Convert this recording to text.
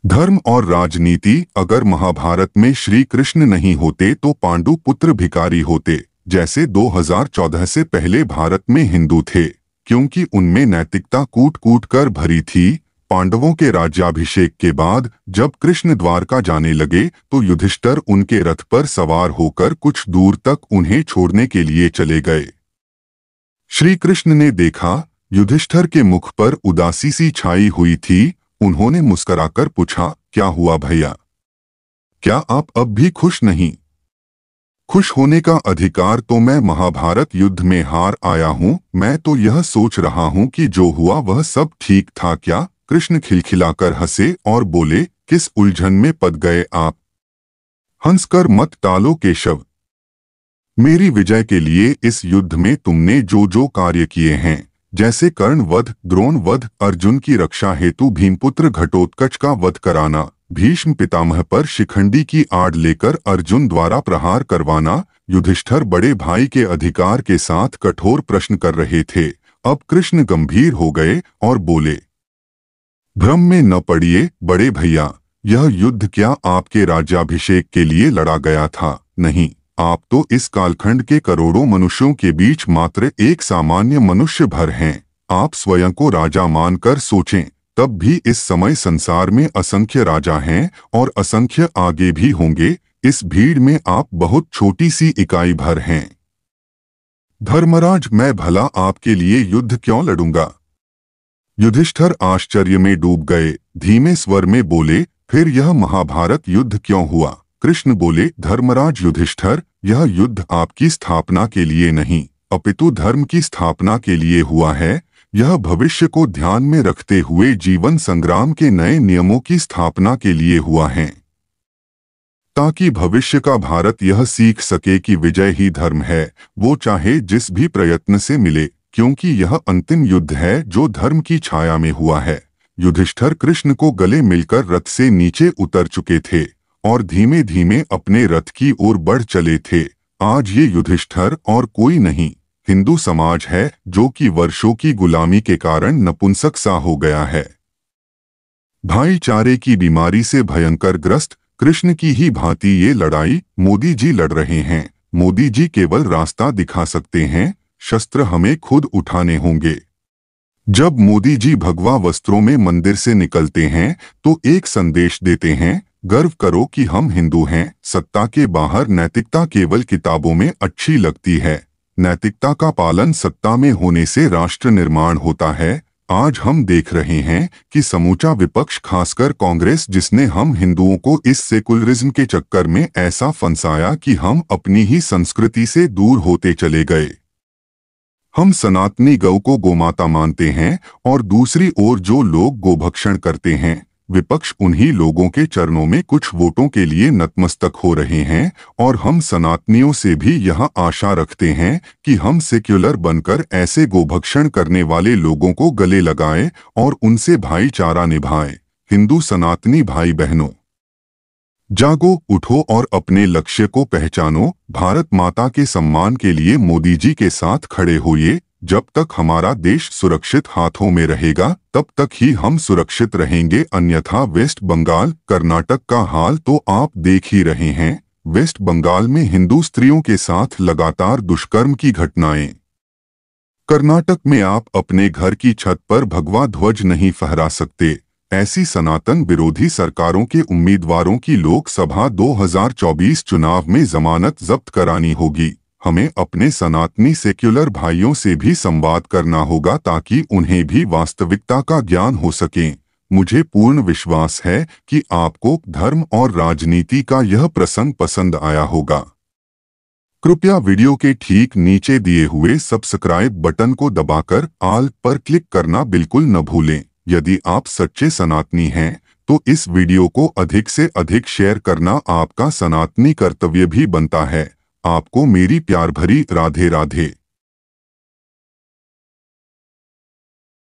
धर्म और राजनीति। अगर महाभारत में श्री कृष्ण नहीं होते तो पांडु पुत्र भिखारी होते, जैसे 2014 से पहले भारत में हिंदू थे, क्योंकि उनमें नैतिकता कूट कूट कर भरी थी। पांडवों के राज्याभिषेक के बाद जब कृष्ण द्वारका जाने लगे तो युधिष्ठिर उनके रथ पर सवार होकर कुछ दूर तक उन्हें छोड़ने के लिए चले गए। श्री कृष्ण ने देखा युधिष्ठिर के मुख पर उदासी सी छाई हुई थी। उन्होंने मुस्कुराकर पूछा, क्या हुआ भैया, क्या आप अब भी खुश नहीं? खुश होने का अधिकार तो मैं महाभारत युद्ध में हार आया हूँ। मैं तो यह सोच रहा हूँ कि जो हुआ वह सब ठीक था क्या? कृष्ण खिलखिलाकर हंसे और बोले, किस उलझन में पड़ गए आप? हंसकर मत टालो केशव। मेरी विजय के लिए इस युद्ध में तुमने जो जो कार्य किए हैं, जैसे कर्ण वध, द्रोण वध, अर्जुन की रक्षा हेतु भीमपुत्र घटोत्कच का वध कराना, भीष्म पितामह पर शिखंडी की आड़ लेकर अर्जुन द्वारा प्रहार करवाना। युधिष्ठिर बड़े भाई के अधिकार के साथ कठोर प्रश्न कर रहे थे। अब कृष्ण गंभीर हो गए और बोले, भ्रम में न पड़िए बड़े भैया, यह युद्ध क्या आपके राज्याभिषेक के लिए लड़ा गया था? नहीं, आप तो इस कालखंड के करोड़ों मनुष्यों के बीच मात्र एक सामान्य मनुष्य भर हैं। आप स्वयं को राजा मानकर सोचें, तब भी इस समय संसार में असंख्य राजा हैं और असंख्य आगे भी होंगे। इस भीड़ में आप बहुत छोटी सी इकाई भर हैं। धर्मराज, मैं भला आपके लिए युद्ध क्यों लड़ूंगा? युधिष्ठिर आश्चर्य में डूब गए, धीमे स्वर में बोले, फिर यह महाभारत युद्ध क्यों हुआ? कृष्ण बोले, धर्मराज युधिष्ठिर, यह युद्ध आपकी स्थापना के लिए नहीं, अपितु धर्म की स्थापना के लिए हुआ है। यह भविष्य को ध्यान में रखते हुए जीवन संग्राम के नए नियमों की स्थापना के लिए हुआ है, ताकि भविष्य का भारत यह सीख सके कि विजय ही धर्म है, वो चाहे जिस भी प्रयत्न से मिले, क्योंकि यह अंतिम युद्ध है जो धर्म की छाया में हुआ है। युधिष्ठिर कृष्ण को गले मिलकर रथ से नीचे उतर चुके थे और धीमे धीमे अपने रथ की ओर बढ़ चले थे। आज ये युधिष्ठिर और कोई नहीं, हिंदू समाज है, जो कि वर्षों की गुलामी के कारण नपुंसक सा हो गया है। भाईचारे की बीमारी से भयंकर ग्रस्त कृष्ण की ही भांति ये लड़ाई मोदी जी लड़ रहे हैं। मोदी जी केवल रास्ता दिखा सकते हैं, शस्त्र हमें खुद उठाने होंगे। जब मोदी जी भगवा वस्त्रों में मंदिर से निकलते हैं तो एक संदेश देते हैं, गर्व करो कि हम हिंदू हैं। सत्ता के बाहर नैतिकता केवल किताबों में अच्छी लगती है। नैतिकता का पालन सत्ता में होने से राष्ट्र निर्माण होता है। आज हम देख रहे हैं कि समूचा विपक्ष, खासकर कांग्रेस, जिसने हम हिंदुओं को इस सेकुलरिज्म के चक्कर में ऐसा फंसाया कि हम अपनी ही संस्कृति से दूर होते चले गए। हम सनातनी गौ को गोमाता मानते हैं और दूसरी ओर जो लोग गोभक्षण करते हैं, विपक्ष उन्हीं लोगों के चरणों में कुछ वोटों के लिए नतमस्तक हो रहे हैं। और हम सनातनियों से भी यह आशा रखते हैं कि हम सेक्युलर बनकर ऐसे गोभक्षण करने वाले लोगों को गले लगाएं और उनसे भाईचारा निभाएं। हिंदू सनातनी भाई बहनों, जागो, उठो और अपने लक्ष्य को पहचानो। भारत माता के सम्मान के लिए मोदी जी के साथ खड़े होइए। जब तक हमारा देश सुरक्षित हाथों में रहेगा तब तक ही हम सुरक्षित रहेंगे, अन्यथा वेस्ट बंगाल, कर्नाटक का हाल तो आप देख ही रहे हैं। वेस्ट बंगाल में हिंदू स्त्रियों के साथ लगातार दुष्कर्म की घटनाएं। कर्नाटक में आप अपने घर की छत पर भगवा ध्वज नहीं फहरा सकते। ऐसी सनातन विरोधी सरकारों के उम्मीदवारों की लोकसभा 2024 चुनाव में जमानत जब्त करानी होगी। हमें अपने सनातनी सेक्युलर भाइयों से भी संवाद करना होगा ताकि उन्हें भी वास्तविकता का ज्ञान हो सके। मुझे पूर्ण विश्वास है कि आपको धर्म और राजनीति का यह प्रसंग पसंद आया होगा। कृपया वीडियो के ठीक नीचे दिए हुए सब्सक्राइब बटन को दबाकर ऑल पर क्लिक करना बिल्कुल न भूलें। यदि आप सच्चे सनातनी हैं तो इस वीडियो को अधिक से अधिक शेयर करना आपका सनातनी कर्तव्य भी बनता है। आपको मेरी प्यार भरी राधे राधे।